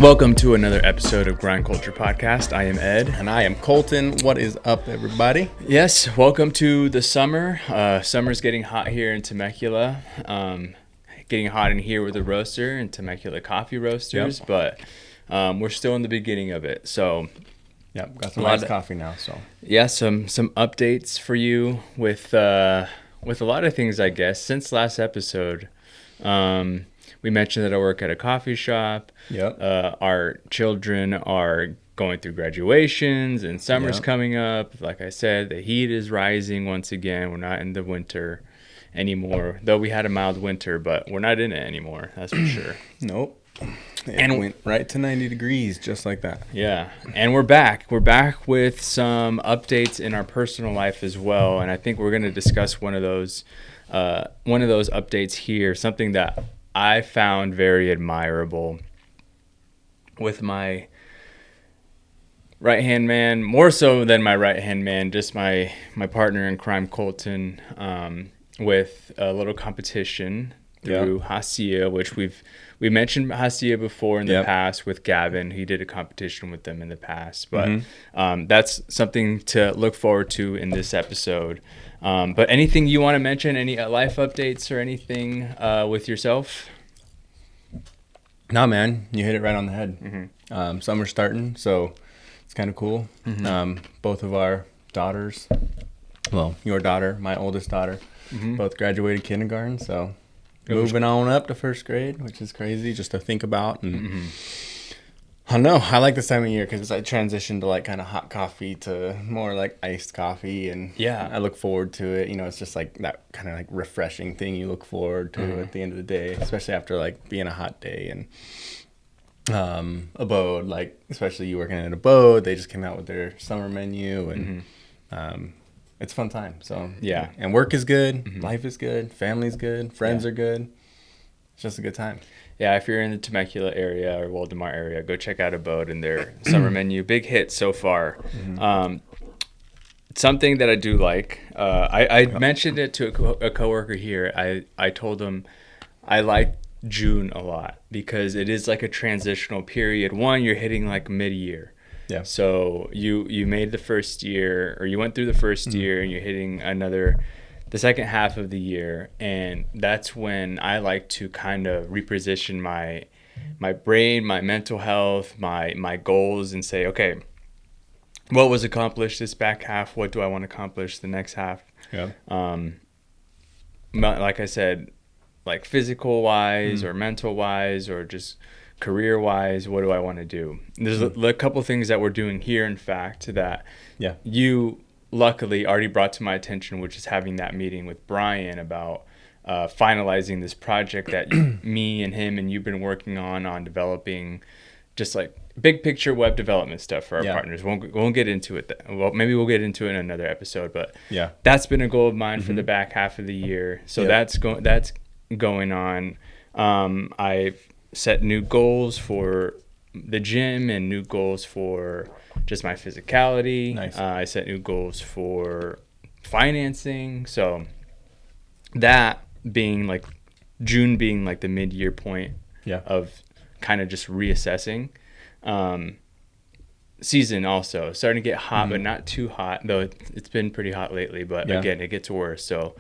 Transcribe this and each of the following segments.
Welcome to another episode of Grind Culture Podcast. I am Ed. And I am Colton. What is up, everybody? Yes, welcome to the summer. Summer's getting hot here in Temecula. Getting hot in here with the roaster and Temecula coffee roasters, but we're still in the beginning of it. So, got some nice coffee now. So, yeah, some updates for you with a lot of things, I guess. Since last episode, we mentioned that I work at a coffee shop. Yep. Our children are going through graduations and summer's coming up. Like I said, the heat is rising once again. We're not in the winter anymore, though we had a mild winter, but we're not in it anymore. That's for sure. Nope. It went right to 90 degrees just like that. Yeah. And we're back. We're back with some updates in our personal life as well. And I think we're going to discuss one of those updates here, something that I found very admirable with my right-hand man, more so than my right-hand man, just my partner in crime, Colton, with a little competition through Hacia, which we mentioned Hacia before in the past with Gavin. He did a competition with them in the past, but that's something to look forward to in this episode. But anything you want to mention, any life updates or anything with yourself? No, man, you hit it right on the head. Summer's starting, so it's kind of cool. Both of our daughters, well, your daughter, my oldest daughter, both graduated kindergarten, so moving on up to first grade, which is crazy just to think about. And I don't know, I like this time of year because I transitioned to like kind of hot coffee to more like iced coffee, and I look forward to it. You know, it's just like that kind of like refreshing thing you look forward to at the end of the day, especially after like being a hot day. And Abode, like especially you working at Abode, they just came out with their summer menu, and it's a fun time. So and work is good, life is good, family's good, friends are good. It's just a good time. Yeah, if you're in the Temecula area or Waldemar area, go check out Abode and their summer menu. Big hit so far. Something that I do like, I mentioned it to a coworker here. I told him I like June a lot because it is like a transitional period. One, you're hitting like mid-year. Yeah. So you made the first year, or you went through the first year, and you're hitting the second half of the year, and that's when I like to kind of reposition my brain, my mental health, my goals, and say, okay, what was accomplished this back half? What do I want to accomplish the next half? Yeah. Like I said, like physical wise or mental wise or just career wise, what do I want to do? There's a couple things that we're doing here, in fact, that you luckily already brought to my attention, which is having that meeting with Brian about finalizing this project that me and him and you've been working on developing just like big picture web development stuff for our partners. Won't get into it. Well, maybe we'll get into it in another episode, but that's been a goal of mine for the back half of the year. So that's going on. I've set new goals for the gym and new goals for just my physicality. Nice. I set new goals for financing. So that being like June being like the mid-year point of kind of just reassessing. Season also starting to get hot, but not too hot, though it's been pretty hot lately, but again, it gets worse. So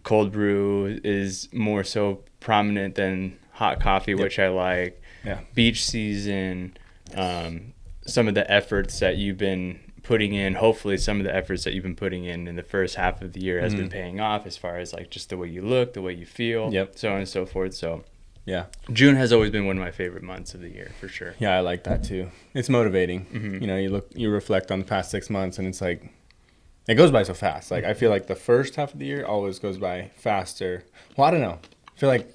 cold brew is more so prominent than hot coffee, which I like. Beach season, some of the efforts that you've been putting in, hopefully some of the efforts that you've been putting in the first half of the year has been paying off as far as like just the way you look, the way you feel, so on and so forth. So June has always been one of my favorite months of the year for sure. I like that too. It's motivating. You know, you reflect on the past 6 months and it's like it goes by so fast. Like I feel like the first half of the year always goes by faster. Well, I don't know, I feel like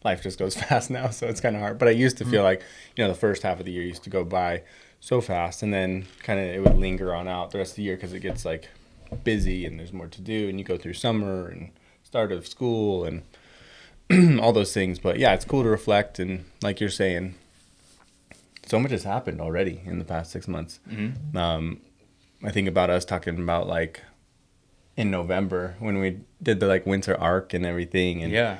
life just goes fast now, so it's kind of hard. But I used to feel like, you know, the first half of the year used to go by so fast, and then kind of it would linger on out the rest of the year because it gets like busy and there's more to do, and you go through summer and start of school and all those things. But yeah, it's cool to reflect, and like you're saying, so much has happened already in the past 6 months. I think about us talking about like in November when we did the like winter arc and everything, and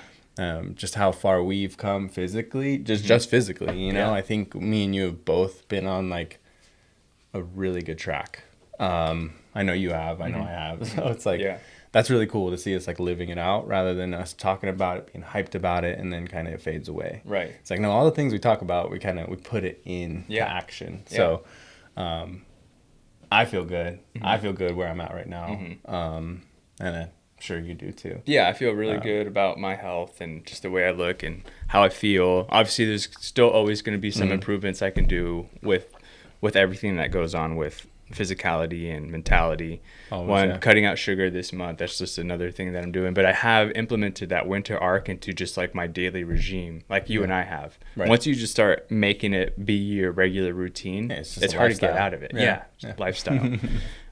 just how far we've come physically, just physically, you know. I think me and you have both been on like a really good track. I know you have, I know I have. So it's like, that's really cool to see us like living it out rather than us talking about it, being hyped about it, and then kind of it fades away. Right. It's like, no, all the things we talk about, we put it into action. So, I feel good. I feel good where I'm at right now. And I'm sure you do too. Yeah, I feel really good about my health and just the way I look and how I feel. Obviously, there's still always going to be some improvements I can do with everything that goes on with physicality and mentality. Cutting out sugar this month, that's just another thing that I'm doing. But I have implemented that winter arc into just like my daily regime, like you and I have. Right. Once you just start making it be your regular routine, it's hard to get out of it. Lifestyle.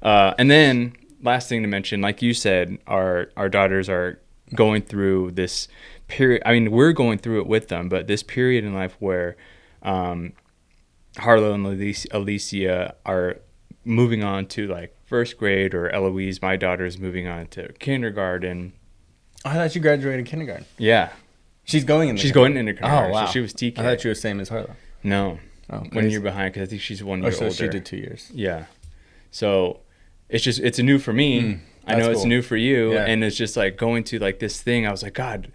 And then last thing to mention, like you said, our daughters are going through this period. I mean, we're going through it with them, but this period in life where Harlow and Alicia are moving on to like first grade, or Eloise, my daughter, is moving on to kindergarten. I thought you graduated kindergarten. Yeah. She's going into kindergarten. Oh, wow. So she was TK. I thought you were the same as Harlow. No. 1 year behind, because I think she's 1 year older. She did 2 years. Yeah. So it's new for me. I know it's new for you. Yeah. And it's just like going to like this thing. I was like, God,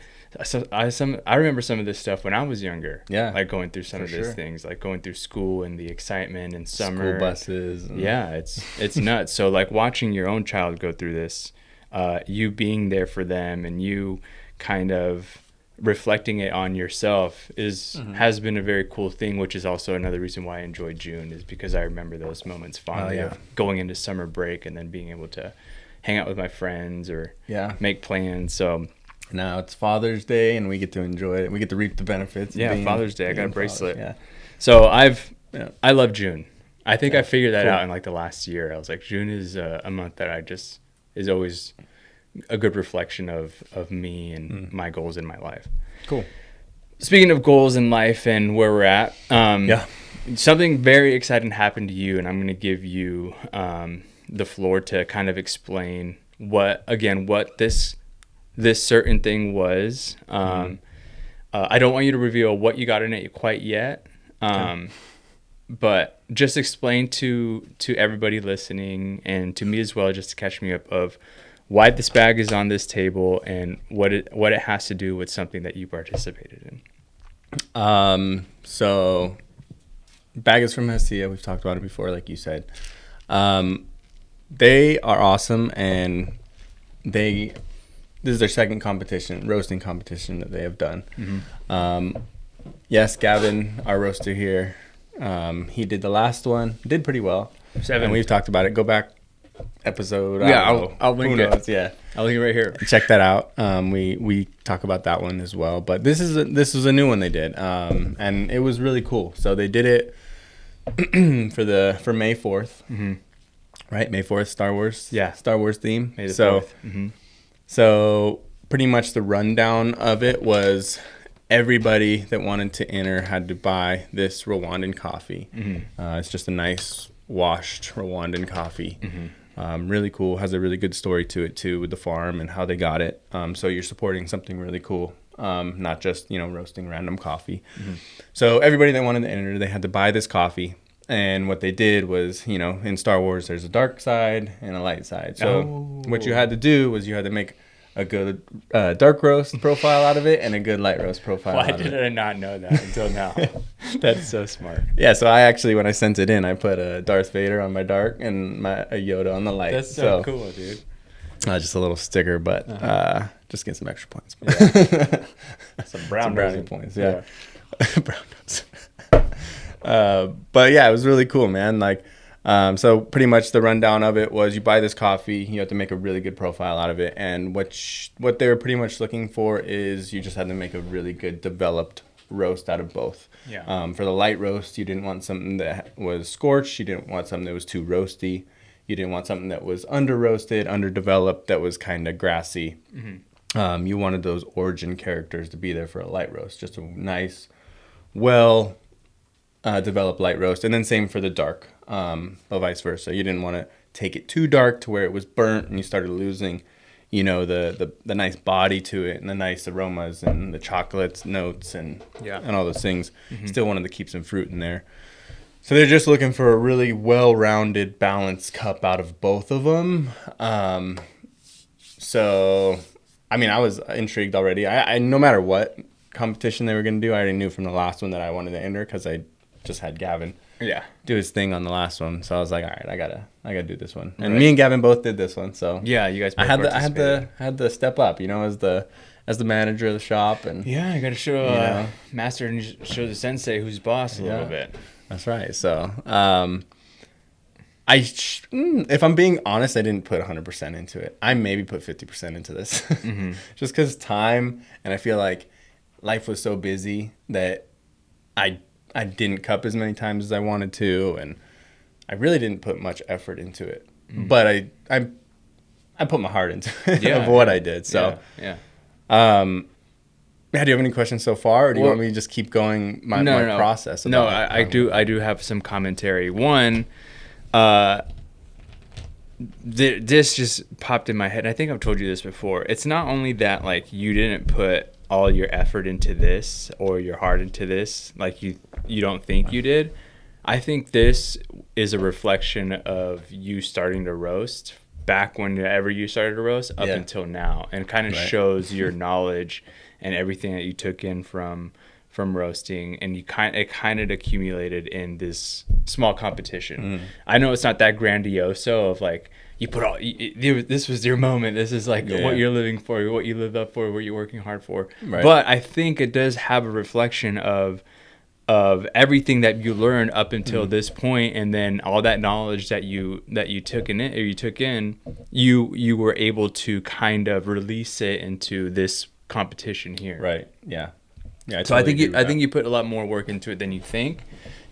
I remember some of this stuff when I was younger. Yeah. Like going through some of these things, like going through school and the excitement and summer. School buses. Yeah, it's nuts. So like watching your own child go through this, you being there for them and you kind of reflecting it on yourself has been a very cool thing, which is also another reason why I enjoy June, is because I remember those moments fondly of going into summer break and then being able to hang out with my friends or make plans. So now it's Father's Day and we get to enjoy it. We get to reap the benefits. Yeah, Father's Day. I got a bracelet. Yeah. So I love June. I think I figured that out in like the last year. I was like, June is a month that is always a good reflection of me and my goals in my life. Cool. Speaking of goals in life and where we're at, something very exciting happened to you, and I'm going to give you the floor to kind of explain what this certain thing was. I don't want you to reveal what you got in it quite yet, but just explain to everybody listening and to me as well, just to catch me up, of why this bag is on this table and what it has to do with something that you participated in. So bag is from Hestia. We've talked about it before, like you said. They are awesome, and this is their second roasting competition that they have done. Yes, Gavin, our roaster here, he did the last one, did pretty well. 7. And we've talked about it. Go back episode. I'll link it. Yeah, I'll link it right here. Check that out. We talk about that one as well. But this is a new one they did, and it was really cool. So they did it for May 4th, right? May 4th, Star Wars. Yeah, Star Wars theme. May the 4th. So pretty much the rundown of it was everybody that wanted to enter had to buy this Rwandan coffee. It's just a nice washed Rwandan coffee. Really cool. Has a really good story to it too, with the farm and how they got it. So you're supporting something really cool, not just roasting random coffee. So everybody that wanted to enter, they had to buy this coffee. And what they did was, in Star Wars, there's a dark side and a light side. So what you had to do was you had to make a good dark roast profile out of it and a good light roast profile out of it. Why did I not know that until now? That's so smart. Yeah, so I actually, when I sent it in, I put a Darth Vader on my dark and a Yoda on the light. That's so cool, dude. Just a little sticker, but just get some extra points. Yeah. Some brownie points, yeah. Brown nose. But yeah, it was really cool, man. Like, so pretty much the rundown of it was you buy this coffee, you have to make a really good profile out of it. And what they were pretty much looking for is you just had to make a really good developed roast out of both. Yeah. For the light roast, you didn't want something that was scorched. You didn't want something that was too roasty. You didn't want something that was under roasted, underdeveloped, that was kind of grassy. You wanted those origin characters to be there for a light roast. Just a nice, developed light roast. And then same for the dark, but vice versa. You didn't want to take it too dark to where it was burnt and you started losing the nice body to it and the nice aromas and the chocolates notes and all those things. Still wanted to keep some fruit in there. So they're just looking for a really well-rounded, balanced cup out of both of them. So, I mean, I was intrigued already. I no matter what competition they were going to do, I already knew from the last one that I wanted to enter because I just had Gavin do his thing on the last one. So I was like, all right, I gotta do this one. And me and Gavin both did this one. So yeah, you guys both I had to step up, as the manager of the shop. And I got to show master and show the sensei who's boss a little bit. That's right. So, if I'm being honest, I didn't put 100% into it. I maybe put 50% into this, just because time, and I feel like life was so busy that I didn't cup as many times as I wanted to, and I really didn't put much effort into it. But I put my heart into it of what I did. So do you have any questions so far, or do you want me to just keep going my process? No, I do have some commentary. One, this just popped in my head. I think I've told you this before. It's not only that like you didn't put all your effort into this or your heart into this, like you don't think you did. I think this is a reflection of you starting to roast back whenever you started to roast up until now, and kind of shows your knowledge and everything that you took in from roasting, and it kind of accumulated in this small competition. I know it's not that grandiose of like you put all this was your moment. This is like what you're living for, what you lived up for, what you're working hard for. Right. But I think it does have a reflection of everything that you learned up until this point, and then all that knowledge that you took in, you were able to kind of release it into this competition here. Right. Yeah. Yeah. So I think you put a lot more work into it than you think,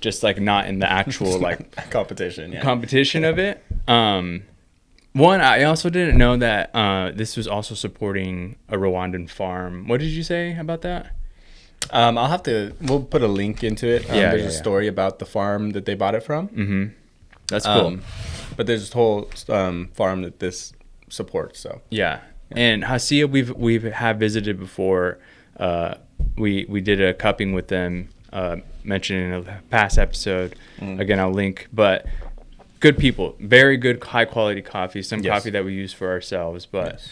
just like not in the actual like competition of it. One, I also didn't know that this was also supporting a Rwandan farm. What did you say about that? We'll put a link into it. There's a story about the farm that they bought it from. That's cool. But there's this whole farm that this supports. So and Hasia we've visited before. We did a cupping with them, mentioned in a past episode. Again, I'll link. But good people, very good, high quality coffee. Some coffee that we use for ourselves, but.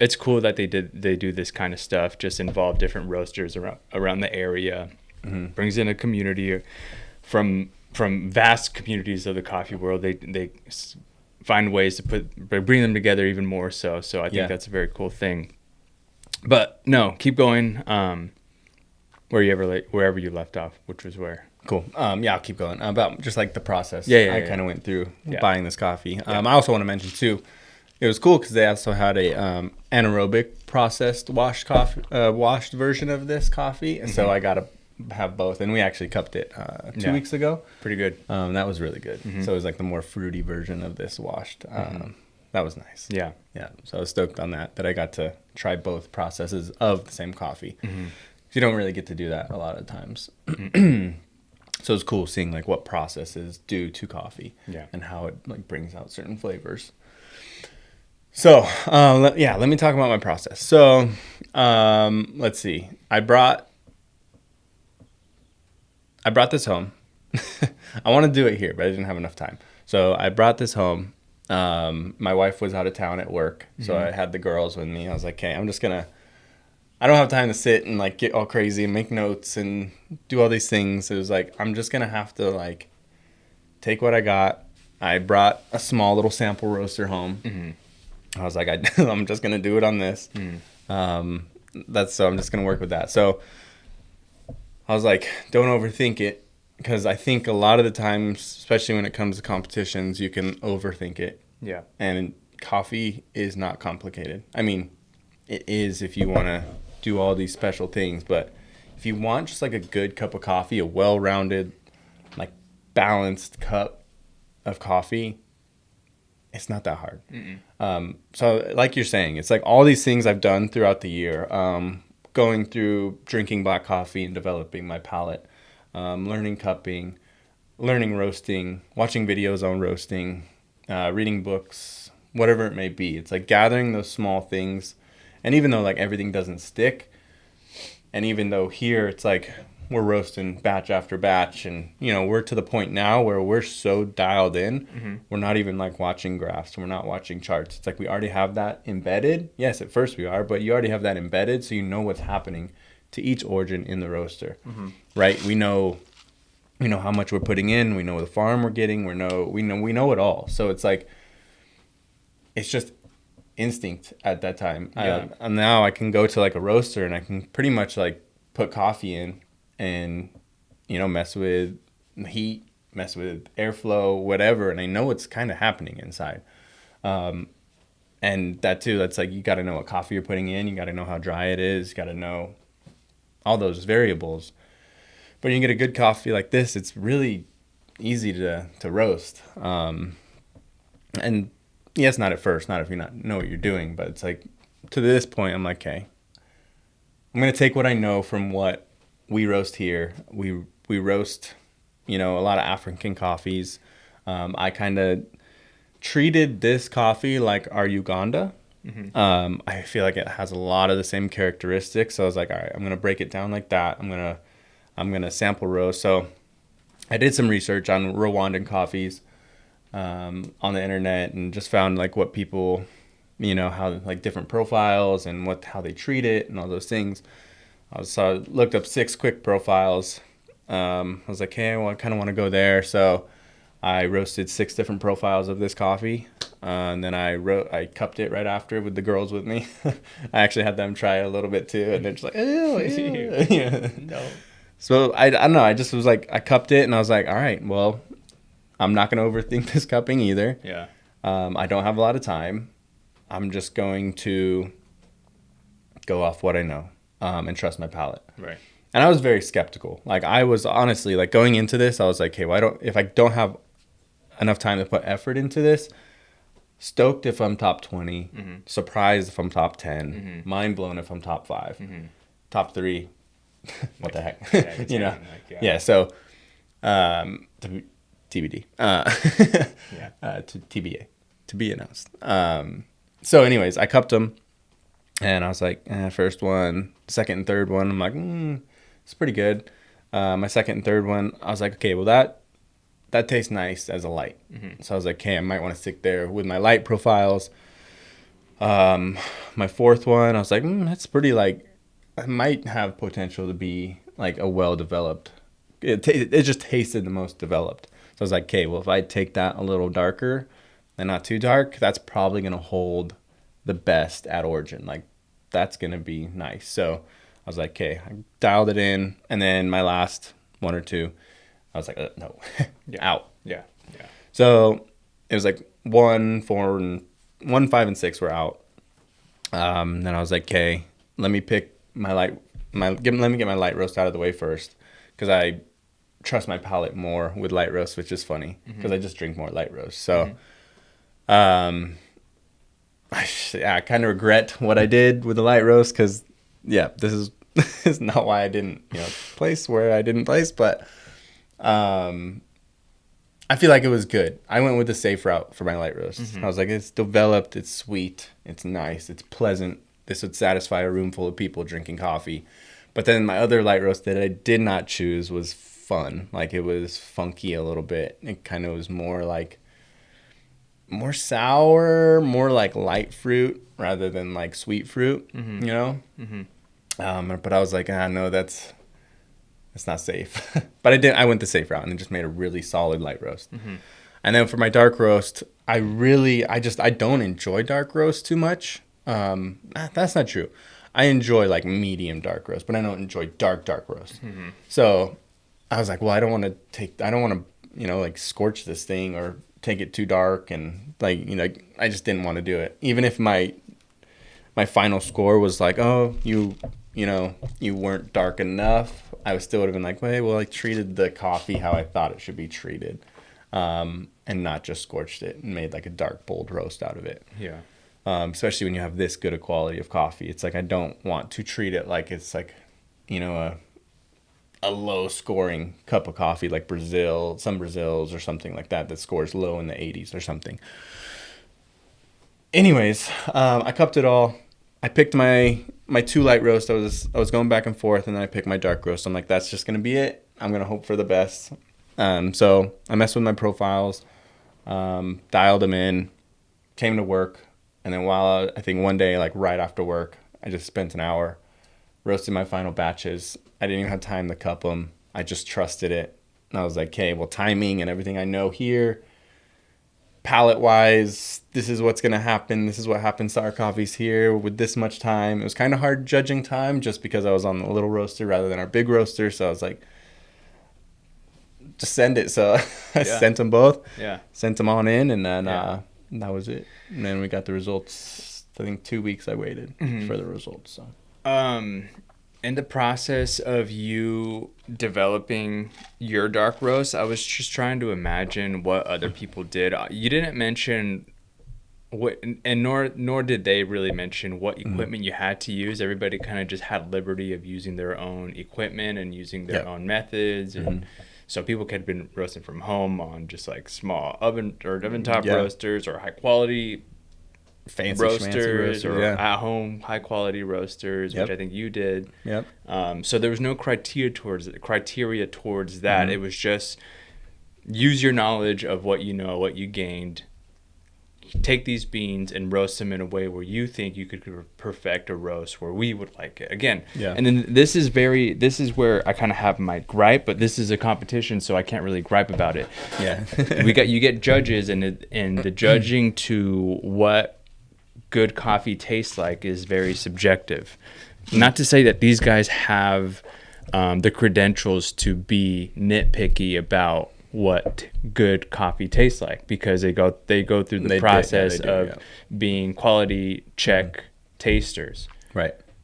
It's cool that they do this kind of stuff, just involve different roasters around the area, brings in a community from vast communities of the coffee world. They find ways to bring them together even more so I think that's a very cool thing. But no, keep going wherever you left off, which was where. Cool. I'll keep going about just like the process. I kind of went through buying this coffee. I also want to mention too, it was cool because they also had a anaerobic processed washed version of this coffee, and so I got to have both. And we actually cupped it 2 weeks ago. Pretty good. That was really good. So it was like the more fruity version of this washed. That was nice. Yeah. So I was stoked on that I got to try both processes of the same coffee. You don't really get to do that a lot of times. So it's cool seeing like what processes do to coffee and how it like brings out certain flavors. So, let me talk about my process. So, let's see. I brought this home. I want to do it here, but I didn't have enough time. So I brought this home. My wife was out of town at work, so I had the girls with me. I was like, okay, I don't have time to sit and like get all crazy and make notes and do all these things. It was like, I'm just going to have to like take what I got. I brought a small little sample roaster home. I was like, I'm just going to do it on this. I'm just going to work with that. So I was like, don't overthink it, because I think a lot of the times, especially when it comes to competitions, you can overthink it. Yeah. And coffee is not complicated. I mean, it is if you want to do all these special things, but if you want just like a good cup of coffee, a well-rounded, like balanced cup of coffee, it's not that hard. So like you're saying, it's like all these things I've done throughout the year, going through drinking black coffee and developing my palate, learning cupping, learning roasting, watching videos on roasting, reading books, whatever it may be. It's like gathering those small things. And even though like everything doesn't stick, and even though here it's like we're roasting batch after batch, and we're to the point now where we're so dialed in, we're not even like watching graphs, we're not watching charts. It's like we already have that embedded. Yes, at first we are, but you already have that embedded, so you know what's happening to each origin in the roaster, right? We know how much we're putting in, we know the farm we're getting, we know it all. So it's like it's just instinct at that time. Yeah. And now I can go to like a roaster and I can pretty much like put coffee in and mess with heat, mess with airflow, whatever, and I know what's kind of happening inside. And that too, that's like you got to know what coffee you're putting in, you got to know how dry it is, you got to know all those variables. But you get a good coffee like this, it's really easy to roast. And yes, not at first, not if you not know what you're doing, but it's like to this point, I'm like, okay, I'm gonna take what I know from what we roast here. We roast, a lot of African coffees. I kind of treated this coffee like our Uganda. I feel like it has a lot of the same characteristics. So I was like, all right, I'm gonna break it down like that. I'm gonna sample roast. So I did some research on Rwandan coffees on the internet and just found like what people, how like different profiles and how they treat it and all those things. So I looked up 6 quick profiles. I was like, hey, well, I kind of want to go there. So I roasted 6 different profiles of this coffee. And then I cupped it right after with the girls with me. I actually had them try a little bit too. And they're just like, ew, ew. Yeah. No. So I don't know. I just was like, I cupped it and I was like, all right, well, I'm not going to overthink this cupping either. Yeah. I don't have a lot of time. I'm just going to go off what I know and trust my palate. Right. And I was very skeptical. Like I was honestly like going into this, I was like, hey, if I don't have enough time to put effort into this, stoked if I'm top 20, surprised if I'm top 10, mind blown if I'm top 5, top 3. What the heck? Yeah, yeah. So TBD. To TBA, to be announced. So anyways, I cupped them and I was like, first one, second and third one, I'm like, it's pretty good. My second and third one, I was like, okay, well that tastes nice as a light. So I was like, okay, I might want to stick there with my light profiles. My fourth one, I was like, that's pretty like, I might have potential to be like a well-developed. It just tasted the most developed. So I was like, okay, well, if I take that a little darker and not too dark, that's probably going to hold the best at origin. Like, that's going to be nice. So I was like, okay, I dialed it in. And then my last 1 or 2, I was like, no, out. Yeah. Yeah. So it was like 1, 4, 1, 5, and 6 were out. Then I was like, okay, let me pick let me get my light roast out of the way first. Because I trust my palate more with light roast, which is funny because I just drink more light roast. So, I kind of regret what I did with the light roast because, this is not why I didn't, place where I didn't place. But I feel like it was good. I went with the safe route for my light roast. I was like, it's developed, it's sweet, it's nice, it's pleasant. This would satisfy a room full of people drinking coffee. But then my other light roast that I did not choose was fun. Like it was funky a little bit. It kind of was more sour, more like light fruit rather than like sweet fruit, But I was like, no, that's not safe. But I went the safe route and just made a really solid light roast. And then for my dark roast, I don't enjoy dark roast too much. That's not true. I enjoy like medium dark roast, but I don't enjoy dark roast. So I was like, well, I don't want to, like scorch this thing or take it too dark. And like, I just didn't want to do it. Even if my final score was like, oh, you weren't dark enough, I still would have been like, well, I treated the coffee how I thought it should be treated. And not just scorched it and made like a dark, bold roast out of it. Yeah. Especially when you have this good a quality of coffee. It's like I don't want to treat it like it's like, a low scoring cup of coffee like some Brazils or something like that scores low in the 80s or something. anyways, I cupped it all. I picked my 2 light roast. I was going back and forth, and then I picked my dark roast. I'm like, that's just gonna be it. I'm gonna hope for the best. So I messed with my profiles, dialed them in, came to work, and then I think one day, like right after work, I just spent an hour roasting my final batches. I didn't even have time to cup them. I just trusted it. And I was like, okay, well, timing and everything I know here, palette wise, this is what's going to happen. This is what happens to our coffees here with this much time. It was kind of hard judging time just because I was on the little roaster rather than our big roaster. So I was like, just send it. So I sent them both. Yeah. Sent them on in, and then that was it. And then we got the results. I think 2 weeks I waited for the results. So. In the process of you developing your dark roast, I was just trying to imagine what other people did. You didn't mention what, and nor did they really mention what equipment you had to use. Everybody kind of just had liberty of using their own equipment and using their own methods, and so people could have been roasting from home on just like small oven top roasters or high quality fancy roasters or at home high quality roasters, which I think you did. So there was no criteria towards that. It was just use your knowledge of what you know, what you gained, take these beans and roast them in a way where you think you could perfect a roast where we would like it again. And then this is where I kind of have my gripe, but this is a competition, so I can't really gripe about it. You get judges, and the judging to what good coffee tastes like is very subjective. Not to say that these guys have the credentials to be nitpicky about what good coffee tastes like, because they go through the process of being quality check tasters.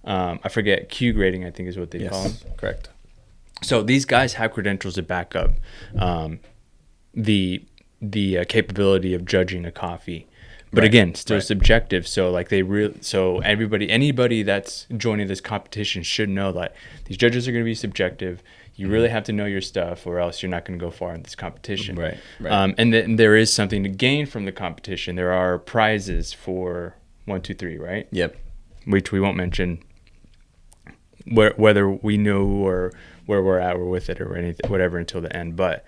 I forget, Q grading I think is what they call them. Correct. So these guys have credentials to back up the capability of judging a coffee. But again, still subjective. So like anybody that's joining this competition should know that these judges are going to be subjective. You really have to know your stuff, or else you're not going to go far in this competition. And then there is something to gain from the competition. There are prizes for 1, 2, 3, right? Which we won't mention whether we know or where we're at or with it or anything, whatever, until the end. But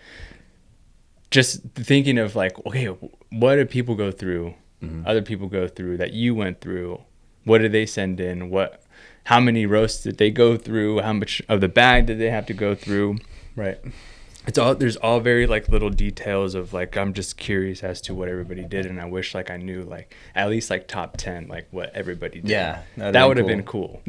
just thinking of like, okay, what do people go through? Other people go through that you went through. What did they send in? How many roasts did they go through? How much of the bag did they have to go through? There's all very like little details of like, I'm just curious as to what everybody did, and I wish like I knew like at least like top 10 like what everybody did. That would have been cool.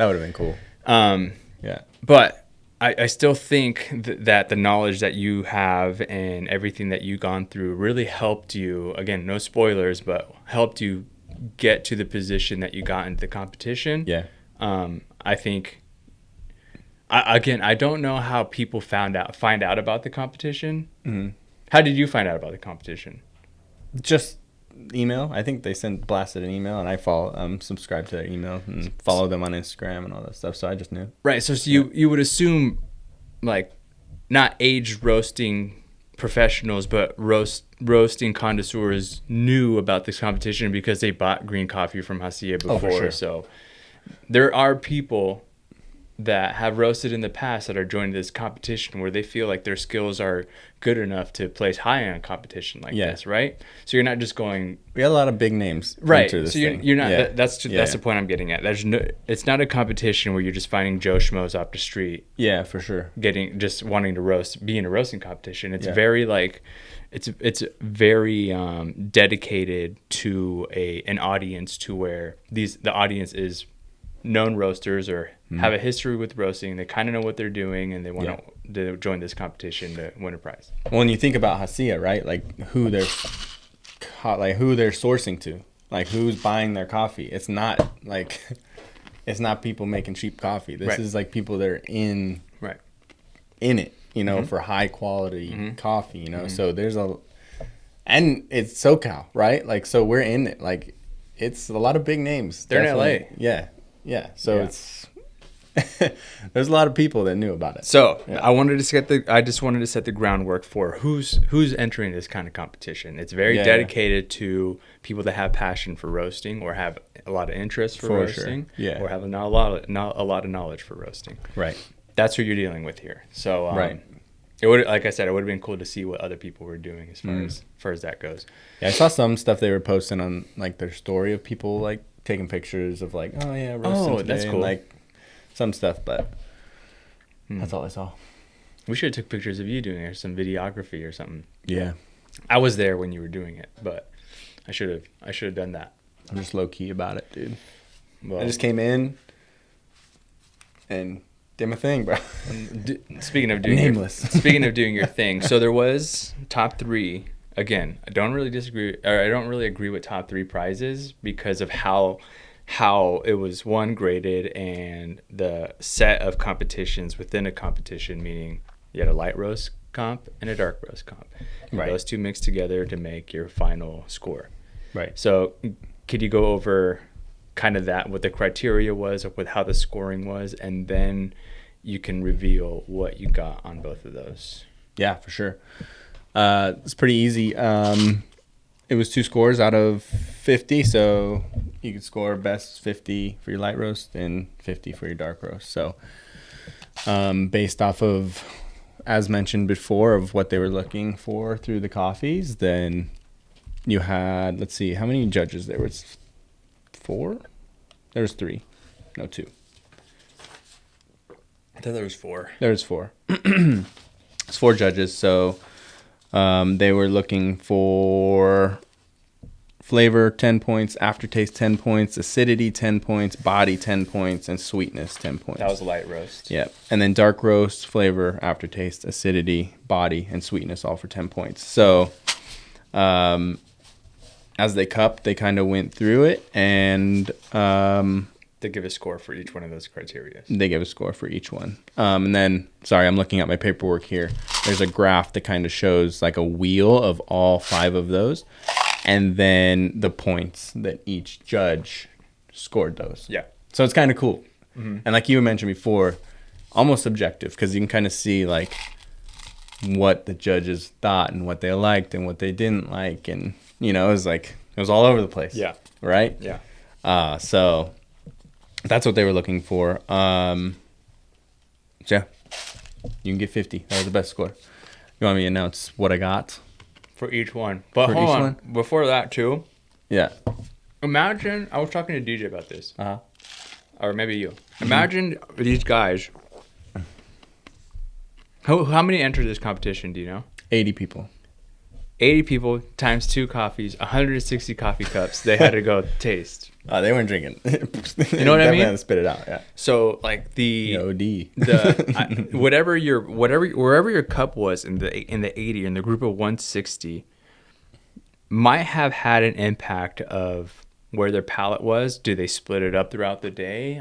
But I still think that the knowledge that you have and everything that you've gone through really helped you, again, no spoilers, but helped you get to the position that you got into the competition. I think, I don't know how people find out about the competition. How did you find out about the competition? Just email. I think they blasted an email, and I subscribe to their email and follow them on Instagram and all that stuff. So I just knew. So you would assume, like, not aged roasting professionals, but roasting connoisseurs knew about this competition because they bought green coffee from Hacia before. For sure. So there are people that have roasted in the past that are joining this competition where they feel like their skills are good enough to place high in a competition like this, right? So you're not just going... We got a lot of big names. Right. So you're not... That's the point I'm getting at. It's not a competition where you're just finding Joe Schmoes off the street. For sure. Just wanting to be in a roasting competition. It's very like... It's very dedicated to an audience, to where the audience is known roasters or have a history with roasting. They kind of know what they're doing, and they want to join this competition to win a prize. Well, when you think about Hacia, right? Like who they're sourcing to, like who's buying their coffee. It's not people making cheap coffee. This is like people that are in it, for high quality coffee, So there's and it's SoCal, right? Like, so we're in it. Like, it's a lot of big names. They're definitely in LA. Yeah. So it's There's a lot of people that knew about it. So I just wanted to set the groundwork for who's entering this kind of competition. It's very dedicated to people that have passion for roasting or have a lot of interest for roasting, or have not a lot of knowledge for roasting. Right. That's who you're dealing with here. So it would, like I said, it would have been cool to see what other people were doing as far as that goes. Yeah, I saw some stuff they were posting on like their story of people like taking pictures of like, oh yeah, roasting today, that's cool. And, like some stuff, but that's all I saw. We should have took pictures of you doing it, or some videography or something. Yeah, I was there when you were doing it, but I should have done that. I'm just low key about it, dude. Well, I just came in and did my thing, bro. Speaking of doing your thing, so there was top 3. Again, I don't really agree with top 3 prizes because of how it was graded and the set of competitions within a competition, meaning you had a light roast comp and a dark roast comp. And those two mixed together to make your final score. Right. So could you go over kind of what the criteria was, with how the scoring was, and then you can reveal what you got on both of those? Yeah, for sure. It's pretty easy. It was 2 scores out of 50, so you could score best 50 for your light roast and 50 for your dark roast. So based off of, as mentioned before, of what they were looking for through the coffees, then you had, let's see, how many judges there was? 4? There was 3. No, 2. I thought there was 4. There was 4. It's 4 judges, so they were looking for flavor 10 points, aftertaste 10 points, acidity 10 points, body 10 points, and sweetness 10 points. That was a light roast. Yeah. And then dark roast, flavor, aftertaste, acidity, body, and sweetness all for 10 points. So as they cupped, they kind of went through it, and they give a score for each one of those criteria. They give a score for each one. And then, sorry, I'm looking at my paperwork here. There's a graph that kind of shows like a wheel of all 5 of those, and then the points that each judge scored those. Yeah. So it's kind of cool. Mm-hmm. And like you mentioned before, almost subjective, because you can kind of see like what the judges thought and what they liked and what they didn't like. And, you know, it was all over the place. Yeah. Right? Yeah. So that's what they were looking for. So yeah, you can get 50. That was the best score. You want me to announce what I got? For each one. But hold on. Before that, too. Yeah. Imagine, I was talking to DJ about this. Uh-huh. Or maybe you. Imagine these guys. How many entered this competition, do you know? 80 people. 80 people times 2 coffees, 160 coffee cups they had to go taste. They weren't drinking. You know what I mean? Had to spit it out, yeah. So like wherever your cup was in the 80 in the group of 160 might have had an impact of where their palate was. Do they split it up throughout the day?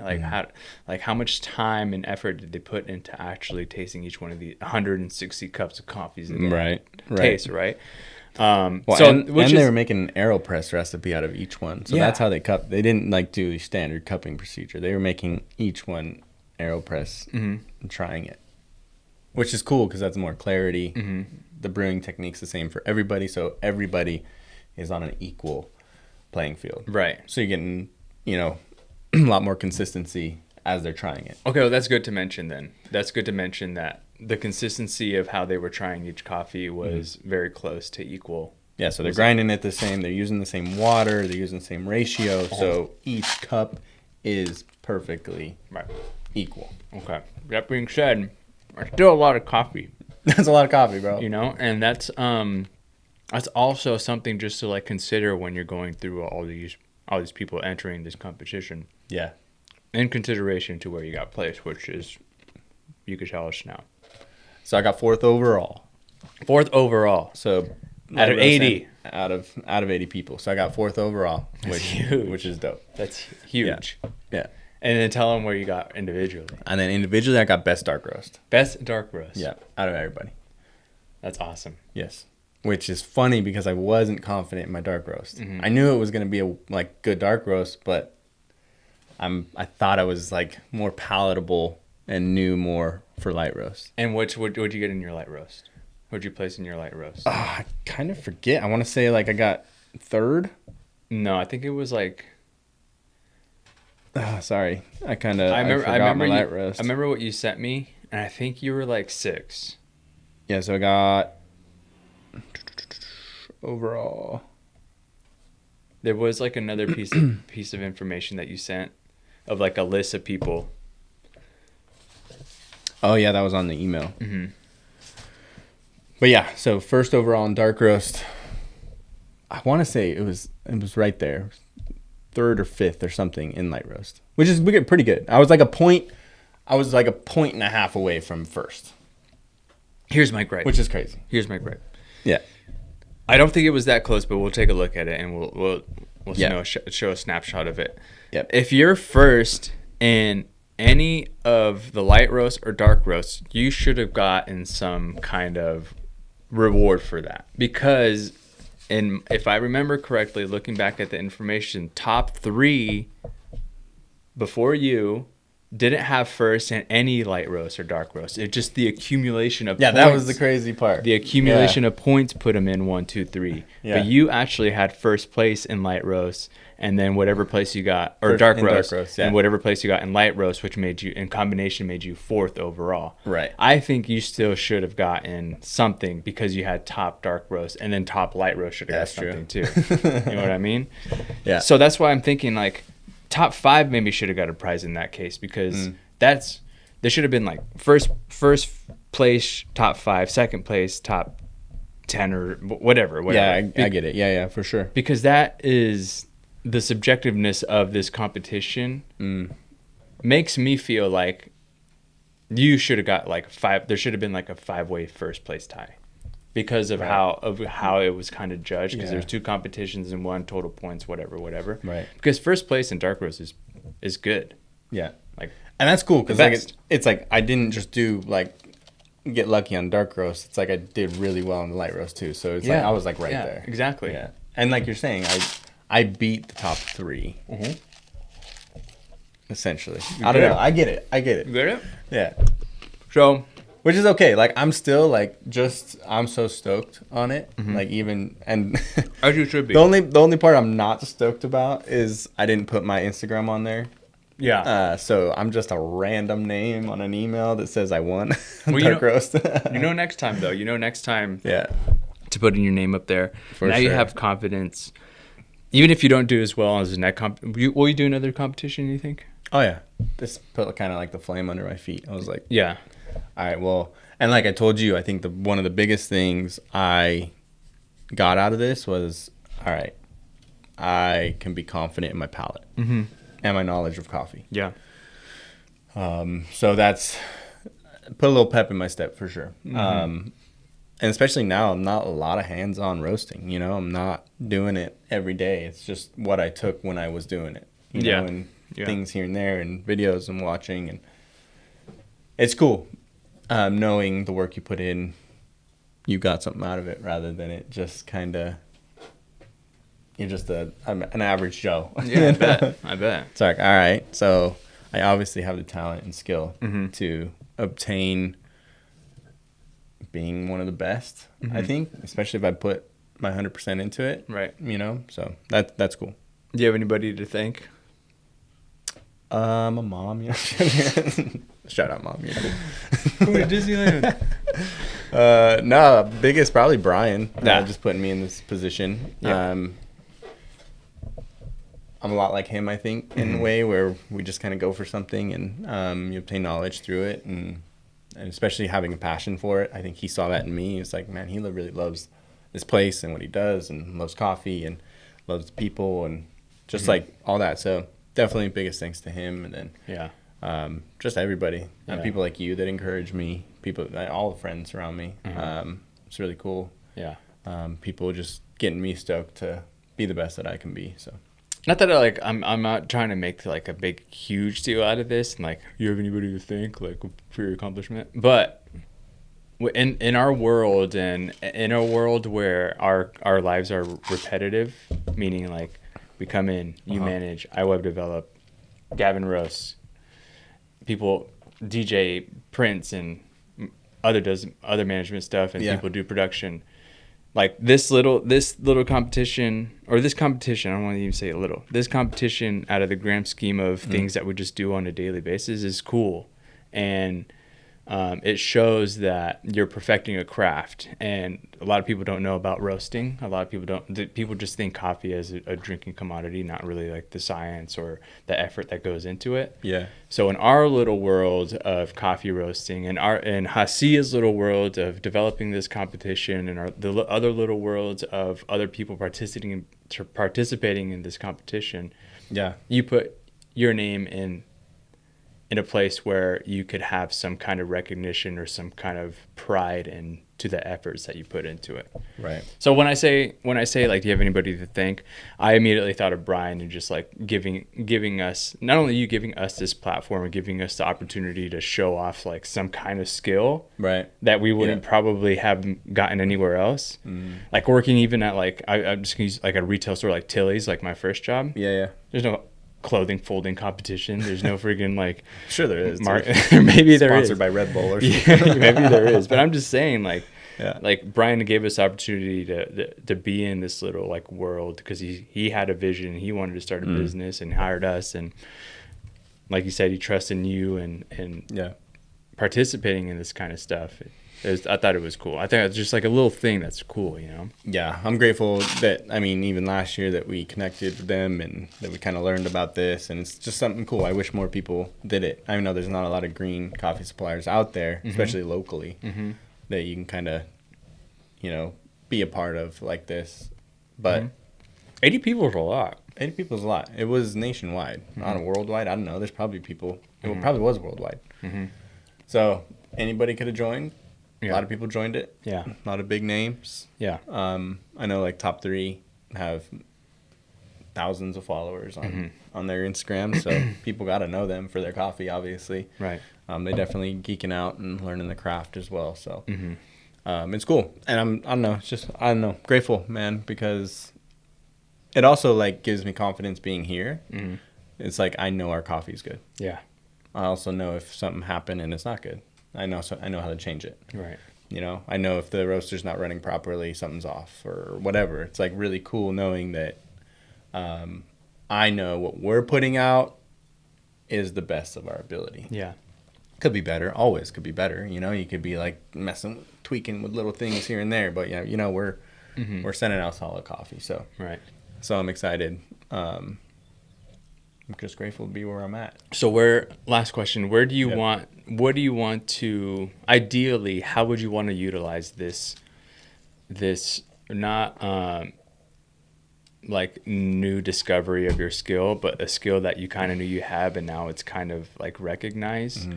How much time and effort did they put into actually tasting each one of the 160 cups of coffees that they taste, right? And they were making an AeroPress recipe out of each one. So that's how they cup. They didn't do the standard cupping procedure. They were making each one AeroPress and trying it, which is cool because that's more clarity. Mm-hmm. The brewing technique's the same for everybody, so everybody is on an equal playing field. Right. So you're getting, a lot more consistency as they're trying it. Okay, well, that's good to mention then. That's good to mention that the consistency of how they were trying each coffee was very close to equal. Yeah, so they're grinding it the same. They're using the same water. They're using the same ratio. So each cup is perfectly equal. Okay. That being said, there's still a lot of coffee. That's a lot of coffee, bro. And that's also something just to consider when you're going through all these people entering this competition. Yeah. In consideration to where you got placed, which is, you could tell us now. So I got 4th overall. 4th overall. So out of 80. Out of 80 people. So I got 4th overall, which is dope. That's huge. Yeah. And then tell them where you got individually. And then individually I got best dark roast. Best dark roast. Yeah, out of everybody. That's awesome. Yes. Which is funny because I wasn't confident in my dark roast. Mm-hmm. I knew it was going to be a good dark roast, but I thought I was like more palatable and knew more for light roast. And what'd you get in your light roast? What'd you place in your light roast? I kind of forget. I want to say like I got third. No, I think it was like. Sorry, I remember what you sent me, and I think you were like 6. Yeah, so I got overall. There was like another piece of information that you sent of like a list of people. Oh yeah, that was on the email. Mm-hmm. But yeah, so first overall in dark roast, I want to say it was right there, 3rd or 5th or something in light roast, which is pretty good. I was like a point and a half away from first. Here's my gripe, which is crazy. Here's my gripe. Yeah, I don't think it was that close, but we'll take a look at it and we'll show a snapshot of it. Yep. If you're first in any of the light roast or dark roast, you should have gotten some kind of reward for that, because if I remember correctly, looking back at the information, top 3 before you didn't have first in any light roast or dark roast. It's just the accumulation of points. That was the crazy part. The accumulation of points put them in 1, 2, 3. Yeah. But you actually had first place in light roast, and then whatever place you got, or dark roast, and whatever place you got in light roast, which made you, in combination, made you 4th overall. Right. I think you still should have gotten something because you had top dark roast, and then top light roast should have got something too. You know what I mean? Yeah. So that's why I'm thinking like, top 5 maybe should have got a prize in that case, because there should have been like first place top 5, second place top 10 or whatever. Yeah, I get it. Yeah, for sure. Because that is the subjectiveness of this competition. Makes me feel like you should have got like 5. There should have been like a 5-way first place tie. Because of how it was kind of judged, because there's 2 competitions and 1 total points, whatever. Right. Because first place in dark roast is good. Yeah. Like, and that's cool because like it's like I didn't just do like get lucky on dark roast. It's like I did really well on the light roast too. So it's like I was like right there. Exactly. Yeah. And like you're saying, I beat the top 3. Mm-hmm. Essentially. I don't know. I get it. You get it? Yeah. So. Which is okay. Like I'm still like I'm so stoked on it. Mm-hmm. Like even and as you should be. The only part I'm not stoked about is I didn't put my Instagram on there. Yeah. So I'm just a random name on an email that says I won dark roast. Next time though. Next time. Yeah. To put in your name up there. Now you have confidence. Even if you don't do as well as the next will you do another competition? You think? Oh yeah. This put kind of like the flame under my feet. I was like, yeah. All right, well, and like I told you, I think one of the biggest things I got out of this was, all right, I can be confident in my palate and my knowledge of coffee. Yeah. So that's put a little pep in my step for sure. And especially now, I'm not a lot of hands-on roasting. I'm not doing it every day. It's just what I took when I was doing it. You know, and things here and there, and videos I'm watching, and it's cool. Knowing the work you put in, you got something out of it rather than it just kind of, you're just an average Joe. Yeah, I bet. It's like, all right, so I obviously have the talent and skill to obtain being one of the best, I think, especially if I put my 100% into it. Right. So that's cool. Do you have anybody to thank? My mom, Shout out, Mom. You're cool. Going to Disneyland. No, biggest probably Brian. Just putting me in this position. Yep. I'm a lot like him, I think, in a way where we just kind of go for something and you obtain knowledge through it, and especially having a passion for it. I think he saw that in me. It's like, man, he really loves this place and what he does, and loves coffee and loves the people and just like all that. So definitely biggest thanks to him, and then just everybody, people like you that encourage me, all the friends around me. It's really cool. Yeah. People just getting me stoked to be the best that I can be. So, not that I'm not trying to make like a big huge deal out of this, and like you have anybody to thank like for your accomplishment, but in our world, and in a world where our lives are repetitive, meaning like we come in, you manage, I web develop, Gavin roasts. People DJ Prince and other management stuff, and people do production. Like this little competition, or this competition, I don't want to even say a little. This competition, out of the grand scheme of things that we just do on a daily basis, is cool, and it shows that you're perfecting a craft. And a lot of people don't know about roasting. A lot of people don't. People just think coffee as a drinking commodity, not really like the science or the effort that goes into it. Yeah. So in our little world of coffee roasting, and Hasia's little world of developing this competition, and the other little worlds of other people participating in this competition, you put your name in a place where you could have some kind of recognition or some kind of pride into the efforts that you put into it. Right. So when I say like, do you have anybody to thank? I immediately thought of Brian, and just like giving us, not only you giving us this platform and giving us the opportunity to show off like some kind of skill that we wouldn't probably have gotten anywhere else. Like working even at like, I'm just gonna use like a retail store like Tilly's, like my first job. Yeah. There's no clothing folding competition. There's no freaking like sure there is. Maybe there is. Sponsored by Red Bull or something. Maybe there is. But I'm just saying, like, like Brian gave us opportunity to be in this little like world, because he had a vision. He wanted to start a business and hired us, and like you said, he trusted in you and participating in this kind of stuff. I thought it was cool. I think it's just like a little thing that's cool, you know? Yeah, I'm grateful that, I mean, even last year that we connected with them and that we kind of learned about this, and it's just something cool. I wish more people did it. I know there's not a lot of green coffee suppliers out there, especially locally, that you can kind of, you know, be a part of like this. But 80 people is a lot. 80 people is a lot. It was nationwide, not worldwide. I don't know. There's probably people. It probably was worldwide. So anybody could have joined. A lot of people joined it. Yeah. A lot of big names. Yeah. I know like top 3 have thousands of followers on their Instagram. So people got to know them for their coffee, obviously. Right. They definitely geeking out and learning the craft as well. So it's cool. And I don't know, grateful, man, because it also like gives me confidence being here. It's like, I know our coffee's good. Yeah. I also know if something happened and it's not good. I know how to change it. Right. You know, I know if the roaster's not running properly, something's off or whatever. It's like really cool knowing that I know what we're putting out is the best of our ability. Yeah. Could be better. Always could be better. You know, you could be like tweaking with little things here and there, but you know, we're sending out solid coffee. So So I'm excited. I'm just grateful to be where I'm at. So last question, what do you want to, ideally, how would you want to utilize this not like new discovery of your skill, but a skill that you kind of knew you have and now it's kind of like recognized?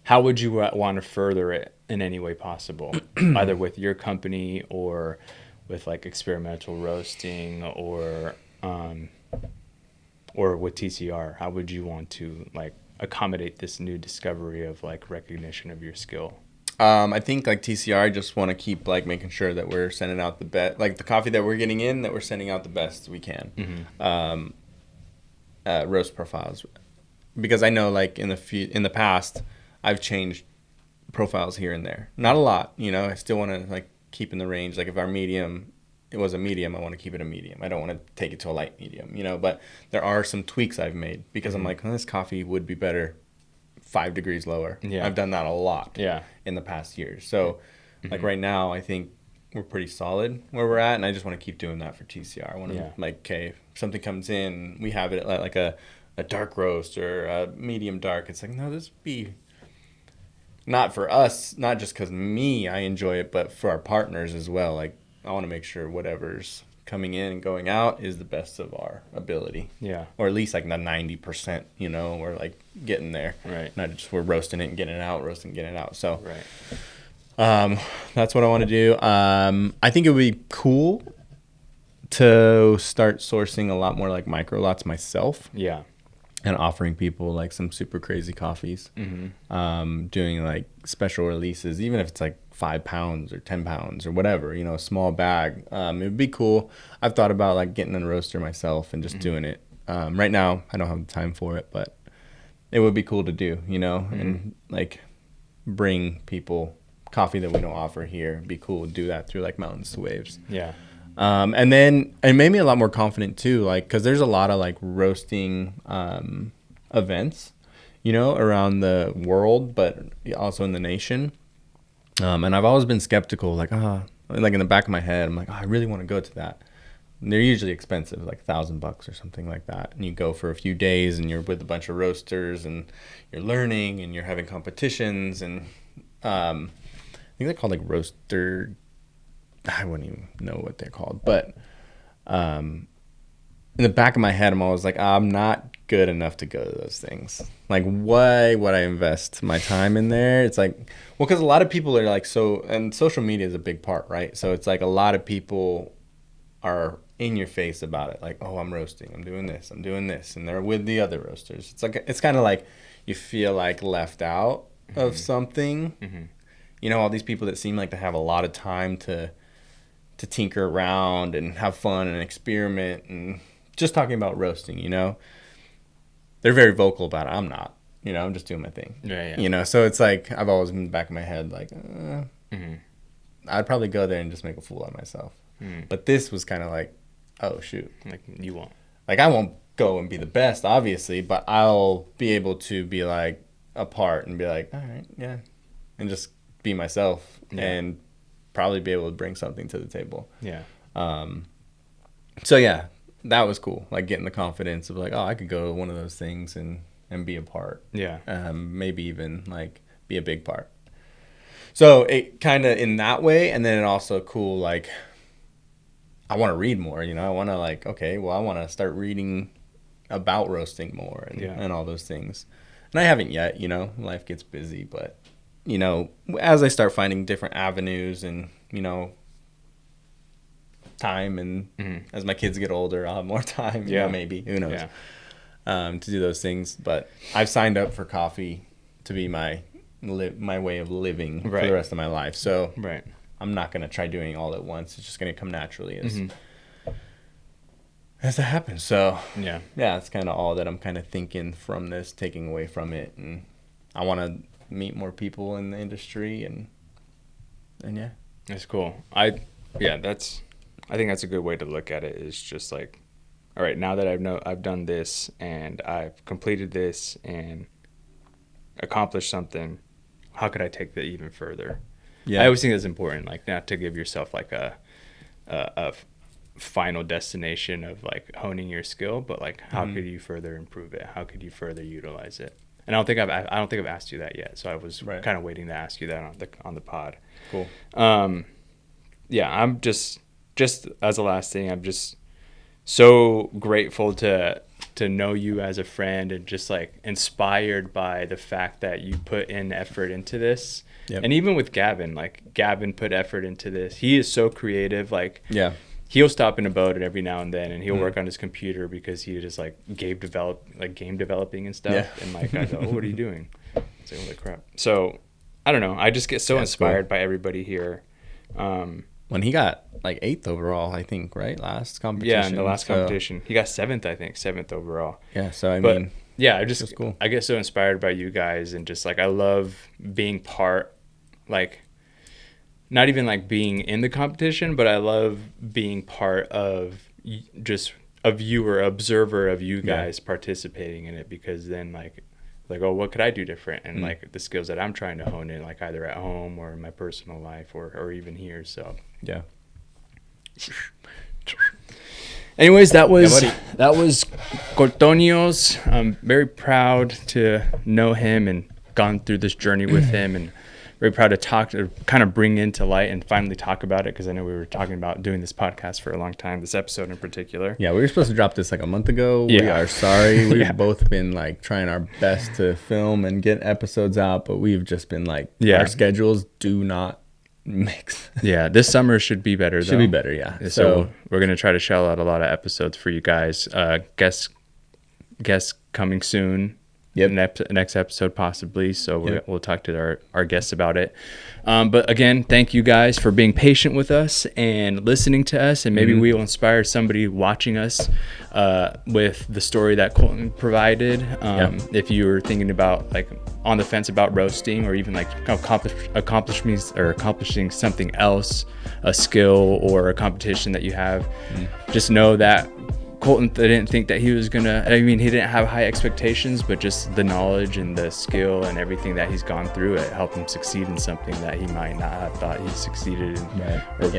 How would you want to further it in any way possible, either with your company or with like experimental roasting or with TCR? How would you want to like accommodate this new discovery of like recognition of your skill? I think like TCR, I just want to keep like making sure that we're sending out the best, like the coffee that we're getting in, that we're sending out the best we can. Roast profiles, because I know like in the past I've changed profiles here and there, not a lot, you know. I still want to like keep in the range. Like if our medium, it was a medium, I want to keep it a medium. I don't want to take it to a light medium, you know. But there are some tweaks I've made because I'm like, this coffee would be better 5 degrees lower. Yeah. I've done that a lot in the past years. So like right now, I think we're pretty solid where we're at, and I just want to keep doing that for TCR. I want to like, okay, if something comes in, we have it at like a dark roast or a medium dark. It's like, no, this would be not for us, not just because I enjoy it, but for our partners as well. Like I want to make sure whatever's coming in and going out is the best of our ability. Yeah. Or at least like the 90%, you know, we're like getting there. Right. Not just we're roasting it and getting it out, So that's what I want to do. I think it would be cool to start sourcing a lot more like micro lots myself. Yeah. And offering people like some super crazy coffees. Doing like special releases, even if it's like 5 pounds or 10 pounds or whatever, you know, a small bag. It would be cool. I've thought about like getting a roaster myself and just doing it. Right now, I don't have the time for it, but it would be cool to do, you know, and like bring people coffee that we don't offer here. It'd be cool to do that through like Mountains to Waves. Yeah. And then it made me a lot more confident too, like, cause there's a lot of like roasting, events, you know, around the world, but also in the nation. And I've always been skeptical, like in the back of my head, I'm like, I really want to go to that. And they're usually expensive, like $1,000 or something like that. And you go for a few days and you're with a bunch of roasters and you're learning and you're having competitions. And I think they're called like roaster. I wouldn't even know what they're called. But in the back of my head, I'm always like, I'm not good enough to go to those things. Like, why would I invest my time in there? It's like, well, because a lot of people are like, and social media is a big part, right? So it's like a lot of people are in your face about it. Like, oh, I'm roasting, I'm doing this. And they're with the other roasters. It's like, it's kind of like you feel like left out of something. You know, all these people that seem like to have a lot of time to tinker around and have fun and experiment and just talking about roasting, you know, they're very vocal about it. I'm not, you know, I'm just doing my thing. Yeah. You know, so it's like, I've always been in the back of my head, like, I'd probably go there and just make a fool out of myself. But this was kind of like, oh shoot. Like you won't. Like I won't go and be the best, obviously, but I'll be able to be like a part and be like, all right, yeah. And just be myself and probably be able to bring something to the table. Yeah. So yeah, that was cool. Like getting the confidence of like, oh, I could go to one of those things and be a part. Yeah. Maybe even like be a big part. So it kind of in that way. And then it also cool, like I want to read more, you know, I want to like, okay, well, I want to start reading about roasting more and all those things. And I haven't yet, you know, life gets busy, but you know, as I start finding different avenues and, you know, time and as my kids get older, I'll have more time, you know, maybe, who knows, to do those things. But I've signed up for coffee to be my way of living for the rest of my life. So I'm not going to try doing it all at once. It's just going to come naturally as that happens. So yeah, it's kind of all that I'm kind of thinking from this, taking away from it. And I want to meet more people in the industry and yeah, that's cool. I think that's a good way to look at it, is just like, all right, now that I've done this and I've completed this and accomplished something, how could I take that even further? I always think that's important, like not to give yourself like a final destination of like honing your skill, but like how could you further improve it? How could you further utilize it? And I don't think I've asked you that yet. So I was kind of waiting to ask you that on the pod. Cool. Yeah, I'm just as a last thing, I'm just so grateful to know you as a friend and just like inspired by the fact that you put in effort into this. And even with Gavin, like Gavin put effort into this. He is so creative. Like he'll stop in a boat every now and then and he'll work on his computer because he just like game developing and stuff. And like I go, oh, what are you doing? It's like, holy crap. So I don't know. I just get so inspired by everybody here. When he got like 8th overall, I think, right? Last competition. Yeah, in the last competition. He got 7th, I think, 7th overall. Yeah, so I mean, yeah, I get so inspired by you guys and just like I love being part, like not even like being in the competition, but I love being part of just a viewer, observer of you guys participating in it, because then like, oh, what could I do different? And like the skills that I'm trying to hone in, like either at home or in my personal life or even here. So yeah. Anyways, that was Coltonio's. I'm very proud to know him and gone through this journey with him, and very proud to kind of bring into light and finally talk about it, because I know we were talking about doing this podcast for a long time, this episode in particular. Yeah, we were supposed to drop this like a month ago. We are sorry. We've both been like trying our best to film and get episodes out, but we've just been like, our schedules do not mix. Yeah, this summer should be better though. Should be better, yeah. So we're going to try to shell out a lot of episodes for you guys. Guests coming soon. next episode possibly. So we'll talk to our guests about it. But again, thank you guys for being patient with us and listening to us, and maybe we will inspire somebody watching us with the story that Colton provided. If you were thinking about like on the fence about roasting, or even like accomplishing something else, a skill or a competition that you have, just know that Colton didn't think that he was gonna, I mean, he didn't have high expectations, but just the knowledge and the skill and everything that he's gone through, it helped him succeed in something that he might not have thought he succeeded in, or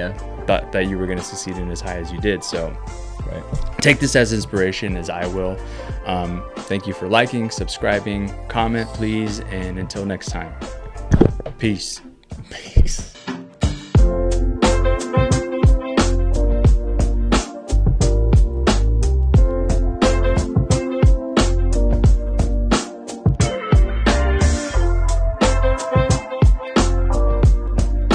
thought that you were going to succeed in as high as you did. So take this as inspiration, as I will. Thank you for liking, subscribing, comment, please, and until next time, peace.